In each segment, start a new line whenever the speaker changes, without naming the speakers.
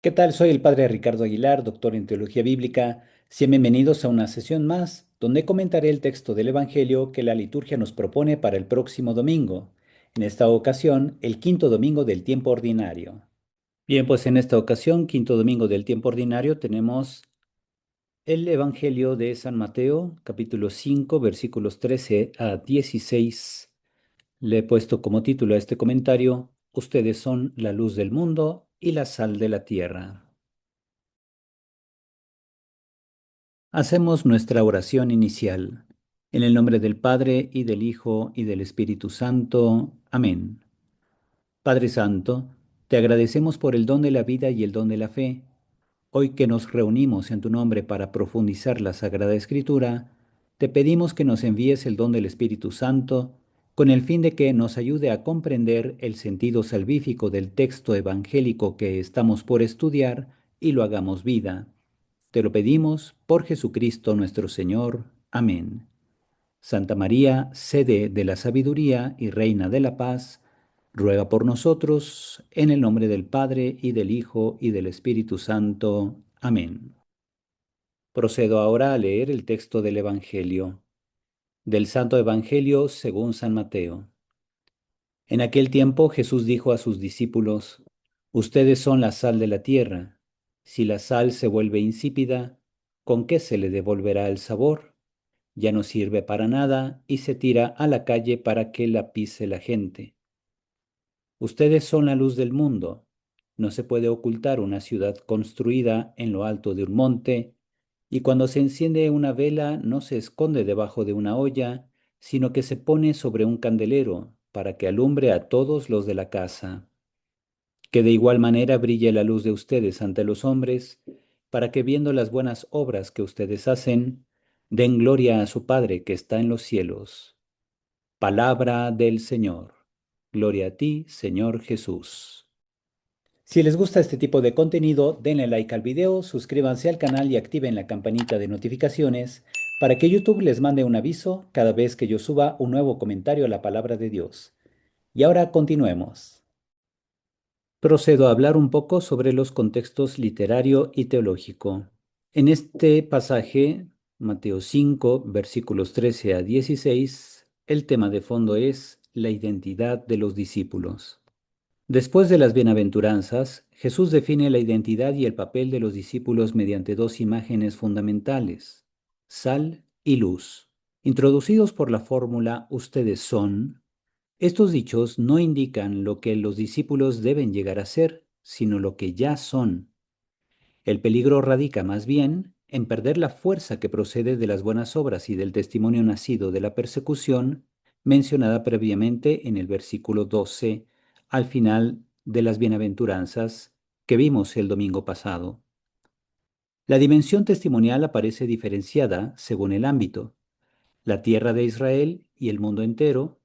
¿Qué tal? Soy el padre Ricardo Aguilar, doctor en teología bíblica. Sean bienvenidos a una sesión más, donde comentaré el texto del Evangelio que la liturgia nos propone para el próximo domingo. En esta ocasión, el quinto domingo del tiempo ordinario. Bien, pues en esta ocasión, quinto domingo del tiempo ordinario, tenemos el Evangelio de San Mateo, capítulo 5, versículos 13 a 16. Le he puesto como título a este comentario: Ustedes son la luz del mundo y la sal de la tierra. Hacemos nuestra oración inicial. En el nombre del Padre, y del Hijo, y del Espíritu Santo. Amén. Padre Santo, te agradecemos por el don de la vida y el don de la fe. Hoy que nos reunimos en tu nombre para profundizar la Sagrada Escritura, te pedimos que nos envíes el don del Espíritu Santo, con el fin de que nos ayude a comprender el sentido salvífico del texto evangélico que estamos por estudiar y lo hagamos vida. Te lo pedimos por Jesucristo nuestro Señor. Amén. Santa María, sede de la sabiduría y reina de la paz, ruega por nosotros, en el nombre del Padre, y del Hijo, y del Espíritu Santo. Amén. Procedo ahora a leer el texto del Evangelio. Del Santo Evangelio según San Mateo. En aquel tiempo Jesús dijo a sus discípulos: Ustedes son la sal de la tierra. Si la sal se vuelve insípida, ¿con qué se le devolverá el sabor? Ya no sirve para nada y se tira a la calle para que la pise la gente. Ustedes son la luz del mundo. No se puede ocultar una ciudad construida en lo alto de un monte, y cuando se enciende una vela no se esconde debajo de una olla, sino que se pone sobre un candelero para que alumbre a todos los de la casa. Que de igual manera brille la luz de ustedes ante los hombres, para que viendo las buenas obras que ustedes hacen, den gloria a su Padre que está en los cielos. Palabra del Señor. Gloria a ti, Señor Jesús. Si les gusta este tipo de contenido, denle like al video, suscríbanse al canal y activen la campanita de notificaciones para que YouTube les mande un aviso cada vez que yo suba un nuevo comentario a la palabra de Dios. Y ahora continuemos. Procedo a hablar un poco sobre los contextos literario y teológico. En este pasaje, Mateo 5, versículos 13 a 16, el tema de fondo es la identidad de los discípulos. Después de las bienaventuranzas, Jesús define la identidad y el papel de los discípulos mediante dos imágenes fundamentales: sal y luz. Introducidos por la fórmula ustedes son, estos dichos no indican lo que los discípulos deben llegar a ser, sino lo que ya son. El peligro radica más bien en perder la fuerza que procede de las buenas obras y del testimonio nacido de la persecución mencionada previamente en el versículo 12, al final de las bienaventuranzas que vimos el domingo pasado. La dimensión testimonial aparece diferenciada según el ámbito: la tierra de Israel y el mundo entero,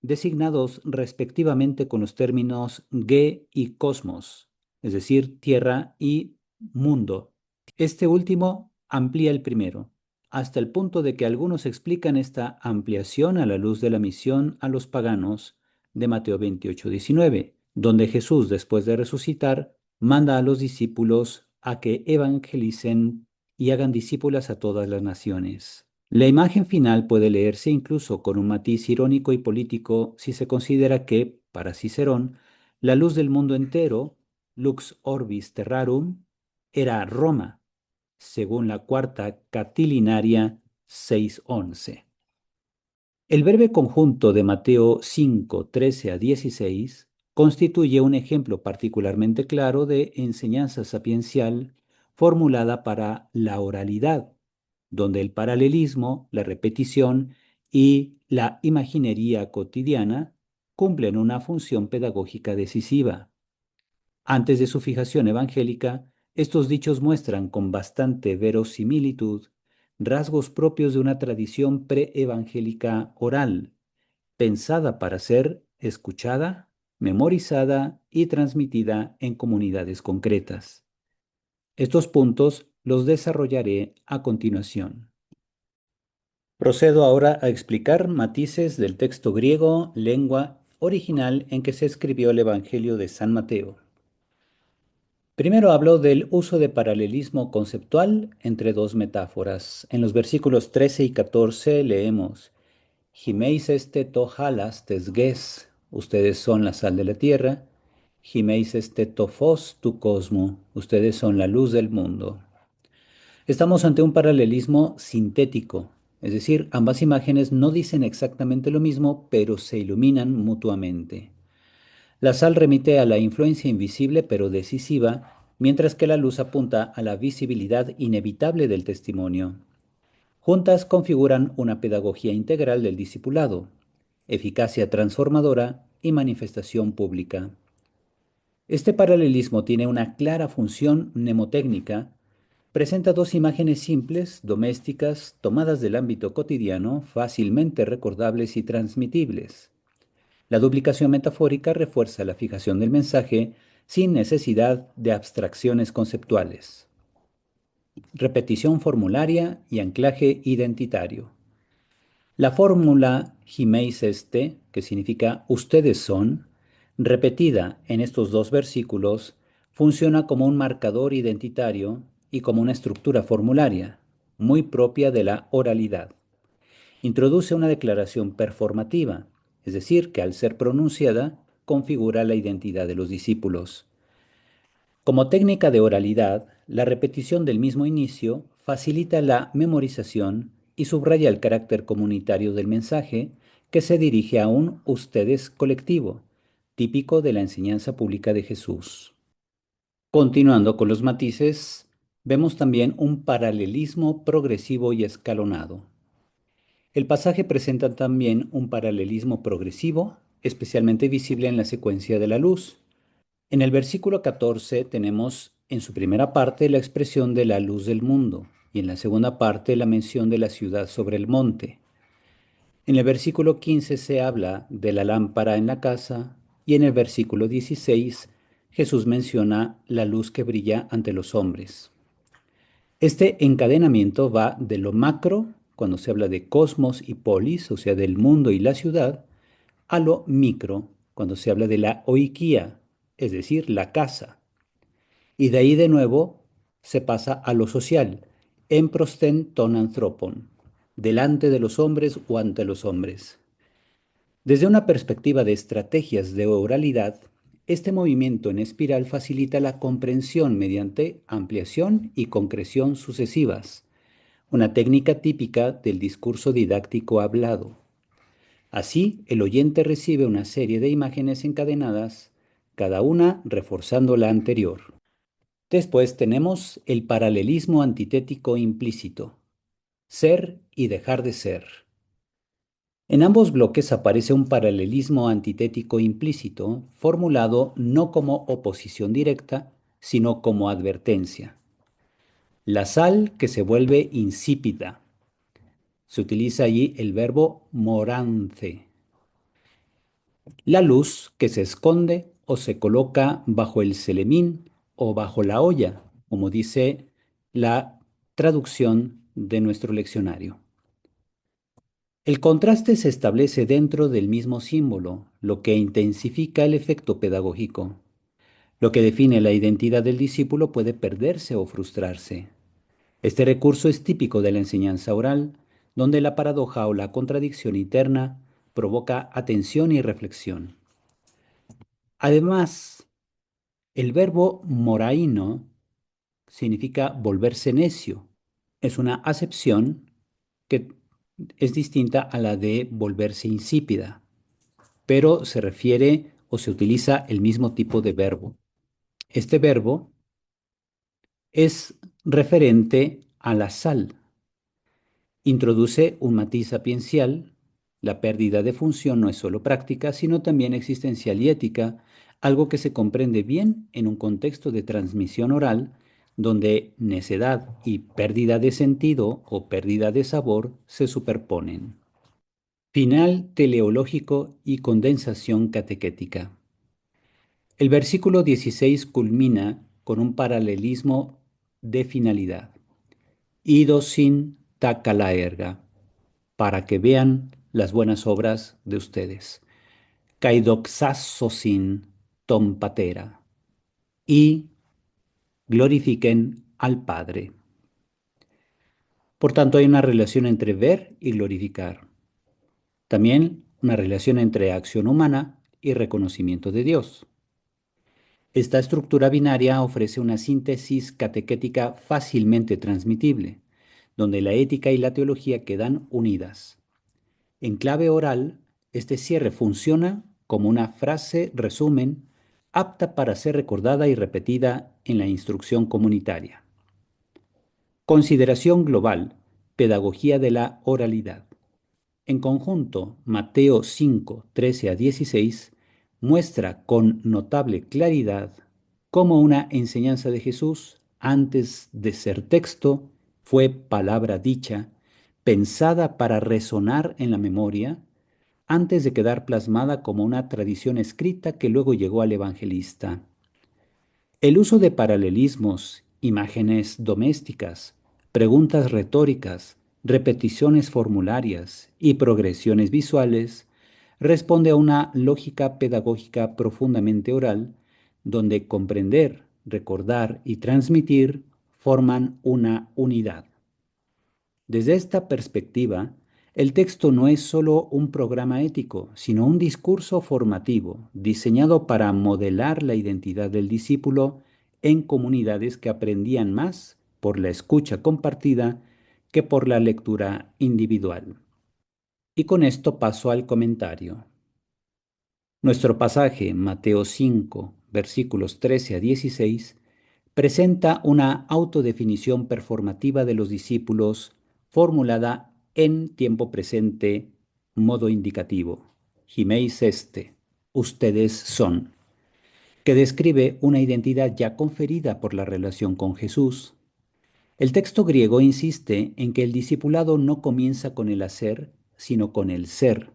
designados respectivamente con los términos ge y cosmos, es decir, tierra y mundo. Este último amplía el primero, hasta el punto de que algunos explican esta ampliación a la luz de la misión a los paganos de Mateo 28:19, donde Jesús, después de resucitar, manda a los discípulos a que evangelicen y hagan discípulas a todas las naciones. La imagen final puede leerse incluso con un matiz irónico y político si se considera que, para Cicerón, la luz del mundo entero, lux orbis terrarum, era Roma, según la Cuarta Catilinaria 6:11. El breve conjunto de Mateo 5, 13 a 16 constituye un ejemplo particularmente claro de enseñanza sapiencial formulada para la oralidad, donde el paralelismo, la repetición y la imaginería cotidiana cumplen una función pedagógica decisiva. Antes de su fijación evangélica, estos dichos muestran con bastante verosimilitud rasgos propios de una tradición preevangélica oral, pensada para ser escuchada, memorizada y transmitida en comunidades concretas. Estos puntos los desarrollaré a continuación. Procedo ahora a explicar matices del texto griego, lengua original en que se escribió el Evangelio de San Mateo. Primero hablo del uso de paralelismo conceptual entre dos metáforas. En los versículos 13 y 14 leemos, Giméis este to halas tesges, ustedes son la sal de la tierra. Giméis este to phos tu cosmo, ustedes son la luz del mundo. Estamos ante un paralelismo sintético, es decir, ambas imágenes no dicen exactamente lo mismo, pero se iluminan mutuamente. La sal remite a la influencia invisible pero decisiva, mientras que la luz apunta a la visibilidad inevitable del testimonio. Juntas configuran una pedagogía integral del discipulado, eficacia transformadora y manifestación pública. Este paralelismo tiene una clara función mnemotécnica. Presenta dos imágenes simples, domésticas, tomadas del ámbito cotidiano, fácilmente recordables y transmitibles. La duplicación metafórica refuerza la fijación del mensaje sin necesidad de abstracciones conceptuales. Repetición formularia y anclaje identitario. La fórmula Giméis este, que significa ustedes son, repetida en estos dos versículos, funciona como un marcador identitario y como una estructura formularia, muy propia de la oralidad. Introduce una declaración performativa, es decir, que al ser pronunciada, configura la identidad de los discípulos. Como técnica de oralidad, la repetición del mismo inicio facilita la memorización y subraya el carácter comunitario del mensaje que se dirige a un ustedes colectivo, típico de la enseñanza pública de Jesús. Continuando con los matices, vemos también un paralelismo progresivo y escalonado. El pasaje presenta también un paralelismo progresivo, especialmente visible en la secuencia de la luz. En el versículo 14 tenemos en su primera parte la expresión de la luz del mundo y en la segunda parte la mención de la ciudad sobre el monte. En el versículo 15 se habla de la lámpara en la casa y en el versículo 16 Jesús menciona la luz que brilla ante los hombres. Este encadenamiento va de lo macro, cuando se habla de cosmos y polis, o sea, del mundo y la ciudad, a lo micro, cuando se habla de la oikía, es decir, la casa. Y de ahí de nuevo se pasa a lo social, en prosten ton anthropon, delante de los hombres o ante los hombres. Desde una perspectiva de estrategias de oralidad, este movimiento en espiral facilita la comprensión mediante ampliación y concreción sucesivas, una técnica típica del discurso didáctico hablado. Así, el oyente recibe una serie de imágenes encadenadas, cada una reforzando la anterior. Después tenemos el paralelismo antitético implícito, ser y dejar de ser. En ambos bloques aparece un paralelismo antitético implícito, formulado no como oposición directa, sino como advertencia. La sal que se vuelve insípida. Se utiliza allí el verbo morance. La luz que se esconde o se coloca bajo el celemín o bajo la olla, como dice la traducción de nuestro leccionario. El contraste se establece dentro del mismo símbolo, lo que intensifica el efecto pedagógico. Lo que define la identidad del discípulo puede perderse o frustrarse. Este recurso es típico de la enseñanza oral, donde la paradoja o la contradicción interna provoca atención y reflexión. Además, el verbo moraino significa volverse necio. Es una acepción que es distinta a la de volverse insípida, pero se refiere o se utiliza el mismo tipo de verbo. Este verbo es referente a la sal. Introduce un matiz sapiencial. La pérdida de función no es solo práctica, sino también existencial y ética, algo que se comprende bien en un contexto de transmisión oral, donde necedad y pérdida de sentido o pérdida de sabor se superponen. Final teleológico y condensación catequética. El versículo 16 culmina con un paralelismo de finalidad. Ido sin takalaerga, para que vean las buenas obras de ustedes. Kaidoxasosin tompatera. Y glorifiquen al Padre. Por tanto, hay una relación entre ver y glorificar. También una relación entre acción humana y reconocimiento de Dios. Esta estructura binaria ofrece una síntesis catequética fácilmente transmitible, donde la ética y la teología quedan unidas. En clave oral, este cierre funciona como una frase resumen apta para ser recordada y repetida en la instrucción comunitaria. Consideración global, pedagogía de la oralidad. En conjunto, Mateo 5, 13 a 16 muestra con notable claridad cómo una enseñanza de Jesús, antes de ser texto, fue palabra dicha, pensada para resonar en la memoria, antes de quedar plasmada como una tradición escrita que luego llegó al evangelista. El uso de paralelismos, imágenes domésticas, preguntas retóricas, repeticiones formularias y progresiones visuales responde a una lógica pedagógica profundamente oral, donde comprender, recordar y transmitir forman una unidad. Desde esta perspectiva, el texto no es solo un programa ético, sino un discurso formativo diseñado para modelar la identidad del discípulo en comunidades que aprendían más por la escucha compartida que por la lectura individual. Y con esto paso al comentario. Nuestro pasaje, Mateo 5, versículos 13 a 16, presenta una autodefinición performativa de los discípulos formulada en tiempo presente, modo indicativo. Giméis este, ustedes son, que describe una identidad ya conferida por la relación con Jesús. El texto griego insiste en que el discipulado no comienza con el hacer, sino con el ser.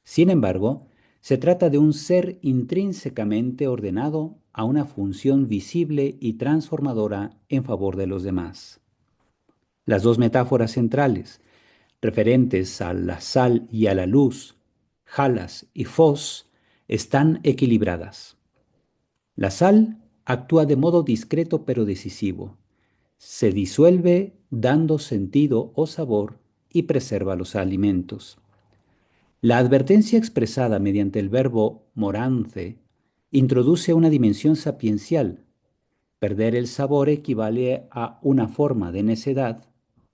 Sin embargo, se trata de un ser intrínsecamente ordenado a una función visible y transformadora en favor de los demás. Las dos metáforas centrales, referentes a la sal y a la luz, halas y fos, están equilibradas. La sal actúa de modo discreto pero decisivo. Se disuelve dando sentido o sabor y preserva los alimentos. La advertencia expresada mediante el verbo morance introduce una dimensión sapiencial. Perder el sabor equivale a una forma de necedad,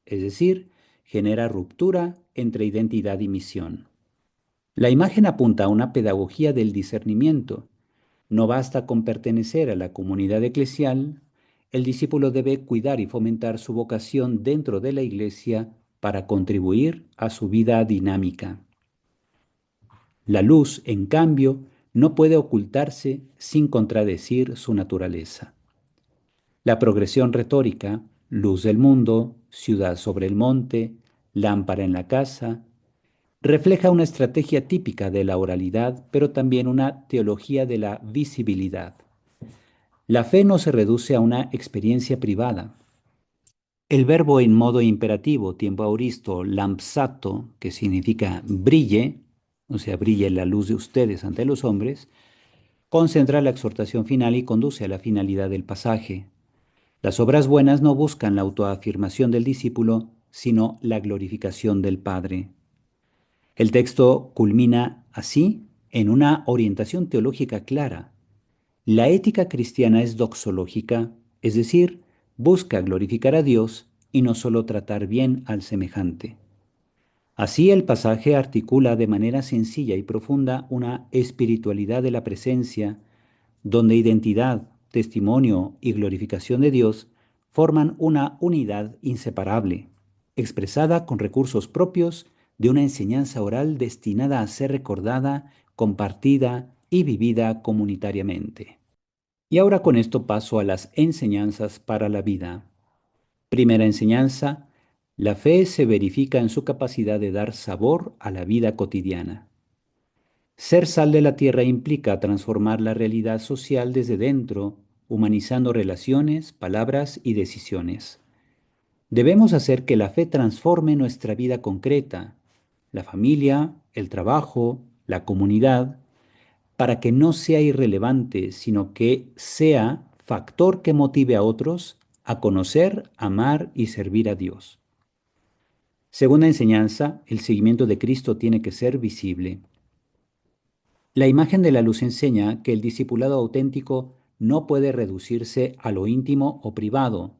es decir, genera ruptura entre identidad y misión. La imagen apunta a una pedagogía del discernimiento. No basta con pertenecer a la comunidad eclesial, el discípulo debe cuidar y fomentar su vocación dentro de la iglesia para contribuir a su vida dinámica. La luz, en cambio, no puede ocultarse sin contradecir su naturaleza. La progresión retórica, luz del mundo, ciudad sobre el monte, lámpara en la casa, refleja una estrategia típica de la oralidad, pero también una teología de la visibilidad. La fe no se reduce a una experiencia privada. El verbo en modo imperativo, tiempo auristo, lampsato, que significa brille, o sea, brille la luz de ustedes ante los hombres, concentra la exhortación final y conduce a la finalidad del pasaje. Las obras buenas no buscan la autoafirmación del discípulo, sino la glorificación del Padre. El texto culmina así en una orientación teológica clara. La ética cristiana es doxológica, es decir, busca glorificar a Dios y no solo tratar bien al semejante. Así el pasaje articula de manera sencilla y profunda una espiritualidad de la presencia, donde identidad, testimonio y glorificación de Dios forman una unidad inseparable, expresada con recursos propios de una enseñanza oral destinada a ser recordada, compartida y vivida comunitariamente. Y ahora con esto paso a las enseñanzas para la vida. Primera enseñanza, la fe se verifica en su capacidad de dar sabor a la vida cotidiana. Ser sal de la tierra implica transformar la realidad social desde dentro, humanizando relaciones, palabras y decisiones. Debemos hacer que la fe transforme nuestra vida concreta, la familia, el trabajo, la comunidad, para que no sea irrelevante, sino que sea factor que motive a otros a conocer, amar y servir a Dios. Según la enseñanza, el seguimiento de Cristo tiene que ser visible. La imagen de la luz enseña que el discipulado auténtico no puede reducirse a lo íntimo o privado.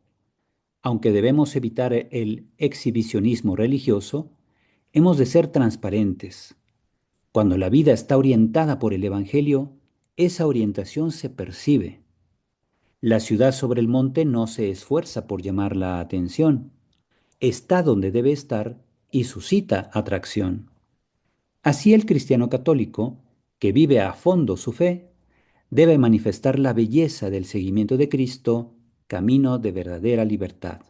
Aunque debemos evitar el exhibicionismo religioso, hemos de ser transparentes. Cuando la vida está orientada por el Evangelio, esa orientación se percibe. La ciudad sobre el monte no se esfuerza por llamar la atención. Está donde debe estar y suscita atracción. Así el cristiano católico, que vive a fondo su fe, debe manifestar la belleza del seguimiento de Cristo, camino de verdadera libertad.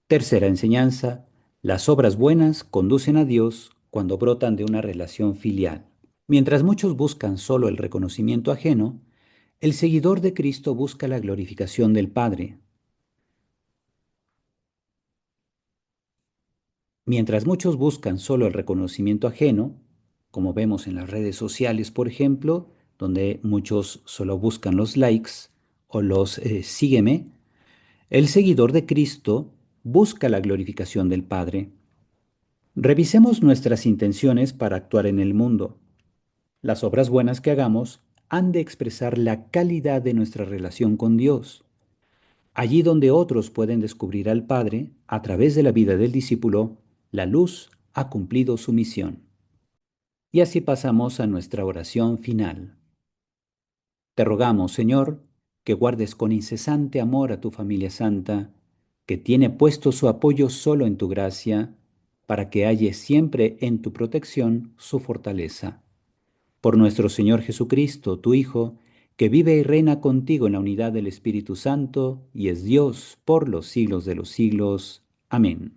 Tercera enseñanza, las obras buenas conducen a Dios cuando brotan de una relación filial. Mientras muchos buscan solo el reconocimiento ajeno, el seguidor de Cristo busca la glorificación del Padre. Mientras muchos buscan solo el reconocimiento ajeno, como vemos en las redes sociales, por ejemplo, donde muchos solo buscan los likes o los sígueme, el seguidor de Cristo busca la glorificación del Padre. Revisemos nuestras intenciones para actuar en el mundo. Las obras buenas que hagamos han de expresar la calidad de nuestra relación con Dios. Allí donde otros pueden descubrir al Padre, a través de la vida del discípulo, la luz ha cumplido su misión. Y así pasamos a nuestra oración final. Te rogamos, Señor, que guardes con incesante amor a tu familia santa, que tiene puesto su apoyo solo en tu gracia, para que halle siempre en tu protección su fortaleza. Por nuestro Señor Jesucristo, tu Hijo, que vive y reina contigo en la unidad del Espíritu Santo, y es Dios por los siglos de los siglos. Amén.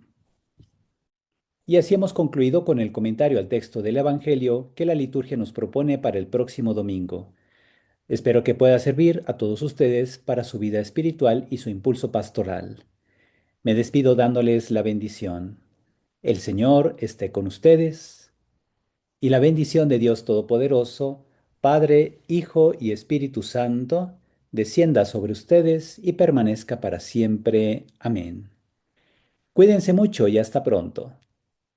Y así hemos concluido con el comentario al texto del Evangelio que la liturgia nos propone para el próximo domingo. Espero que pueda servir a todos ustedes para su vida espiritual y su impulso pastoral. Me despido dándoles la bendición. El Señor esté con ustedes y la bendición de Dios Todopoderoso, Padre, Hijo y Espíritu Santo, descienda sobre ustedes y permanezca para siempre. Amén. Cuídense mucho y hasta pronto.